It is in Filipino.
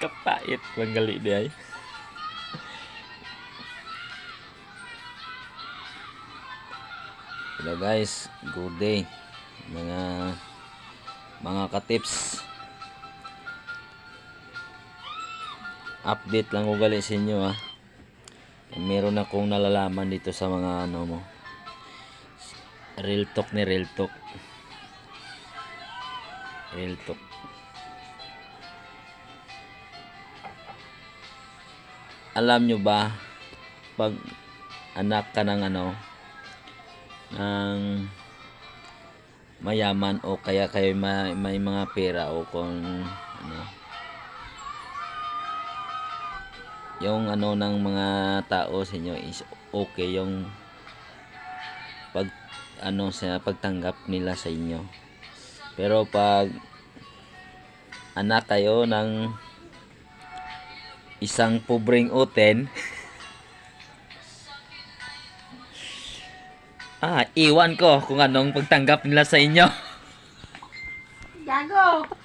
Kapait. Manggali di ay. Hello guys, good day. Mga katips. Update lang ko gali sa inyo ha. Meron akong nalalaman dito sa mga ano mo. Real talk ni real talk. Real talk. Alam nyo ba pag anak ka ng ano ng mayaman o kaya kayo may mga pera o kung ano yung ano ng mga tao sa inyo is okay yung pag ano sa pagtanggap nila sa inyo, pero pag anak kayo ng isang pobreng uten iwan ko kung anong pagtanggap nila sa inyo. Gago!